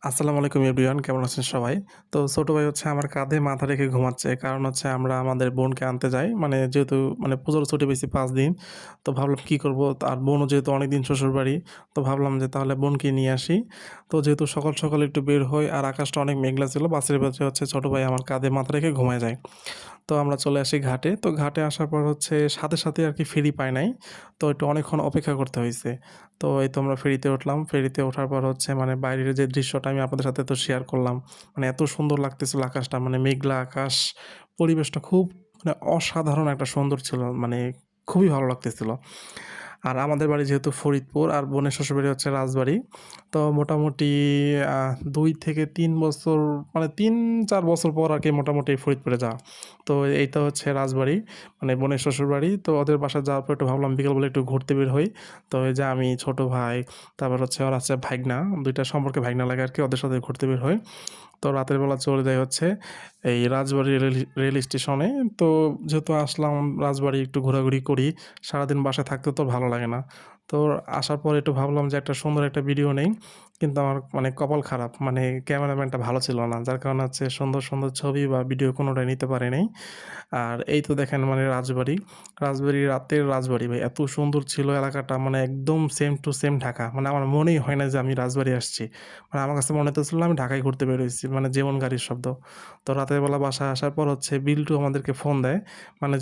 আসসালামু আলাইকুম এভরিওয়ান, কেমন আছেন সবাই? তো ছোট ভাই হচ্ছে আমার কাঁধে মাথা রেখে ঘুমাচ্ছে। কারণ হচ্ছে আমরা আমাদের বোনকে আনতে যাই। মানে যেহেতু পুজোর ছুটি পেয়েছি ৫ দিন। তো ভাবলাম কি করব? আর বোনও যেহেতু অনেকদিন শ্বশুরবাড়ি। তো ভাবলাম যে তাহলে বোনকে নিয়ে আসি। তো যেহেতু সকাল, সকাল একটু বের হই আর আকাশটা অনেক মেঘলা ছিল। বাসের ভেতরে হচ্ছে ছোট ভাই আমার কাঁধে মাথা রেখে ঘুমায়ে যায়। তো আমরা চলে আসি ঘাটে। তো ঘাটে আসার পর হচ্ছে সাথে, সাথে আরকি ফেরি পাই নাই। তো একটু অনেকক্ষণ অপেক্ষা করতে হইছে। তো এই তো আমরা ফেরিতে উঠলাম। ফেরিতে ওঠার পর হচ্ছে বাইরের যে দৃশ্যটা আমি আপনাদের সাথে তো শেয়ার করলাম। এত সুন্দর লাগতেছিল আকাশটা, মেঘলা আকাশ, পরিবেশটা খুব অসাধারণ একটা সুন্দর ছিল। খুবই ভালো লাগতেছিল। আর আমাদের বাড়ি যেহেতু ফরিদপুর আর বোনের শ্বশুরবাড়ি হচ্ছে রাজবাড়ী। তো মোটামুটি ২ থেকে ৩ বছর ৩-৪ বছর পর আরকি মোটামুটি ফরিদপুরে যাওয়া। তো এইটা হচ্ছে রাজবাড়ী, বোনের শ্বশুরবাড়ি। তো ওদের বাসায় যাওয়ার পর একটু ভাবলাম বিকেলবেলা একটু ঘুরতে বের হই। তো এই যে আমি, ছোট ভাই, তারপর হচ্ছে ওর আছে ভাইগনা, ২ টা সম্পর্কে ভাইগনা লাগে আরকি, ওদের সাথে ঘুরতে বের হই। তো রাতের বেলা চলে যাই হচ্ছে এই রাজবাড়ী রেল স্টেশনে। তো যেহেতু আসলাম রাজবাড়ী, একটু ঘোরাঘুরি করি। সারাদিন বাসায় থাকতে তো ভালো লাগে না। তো আসার পর একটু ভাবলাম যে একটা সুন্দর একটা ভিডিও নেই। কিন্তু আমার কপাল খারাপ। ক্যামেরাম্যানটা ভালো ছিল না। যার কারণে হচ্ছে সুন্দর, সুন্দর ছবি বা ভিডিও কোনটাই নিতে পারি নাই। আর এই তো দেখেন রাজবাড়ী। রাতের রাজবাড়ী ভাই এত সুন্দর ছিল এলাকাটা, একদম সেম টু সেম ঢাকা। আমার মনেই হয় না যে আমি রাজবাড়ী আসছি। আমার কাছে মনে হইতেছিল আমি ঢাকায় ঘুরতে বের হইছি। যেমন গাড়ির শব্দ। তো রাতের বেলা বাসায় আসার পর হচ্ছে বিল্টু আমাদেরকে ফোন দেয়।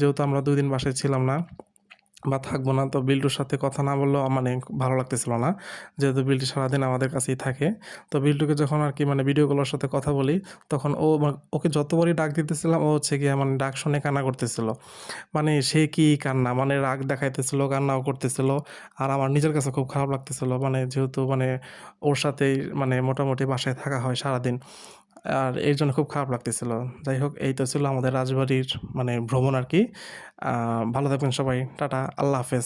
যেহেতু আমরা ২ দিন বাসায় ছিলাম না বা থাকবো না, তো বিল্টুর সাথে কথা না বললেও ভালো লাগতেছিল না। যেহেতু বিল্টু সারাদিন আমাদের কাছেই থাকে। তো বিল্টুকে যখন আরকি ভিডিও কলের সাথে কথা বলি, তখন ও ওকে যতবারই ডাক দিতেছিলাম ও হচ্ছে গিয়ে ডাক শুনে কান্না করতেছিল। সে কি কান্না! রাগ দেখাইতেছিল, কান্নাও করতেছিল। আর আমার নিজের কাছে খুব খারাপ লাগতেছিল। যেহেতু ওর সাথেই মোটামুটি বাসায় থাকা হয় সারাদিন। আর এর জন্য খুব খারাপ লাগতেছিল। যাই হোক, এই তো ছিল আমাদের রাজবাড়ির ভ্রমণ আরকি। ভালো থাকবেন সবাই। টাটা, আল্লাহ হাফেজ।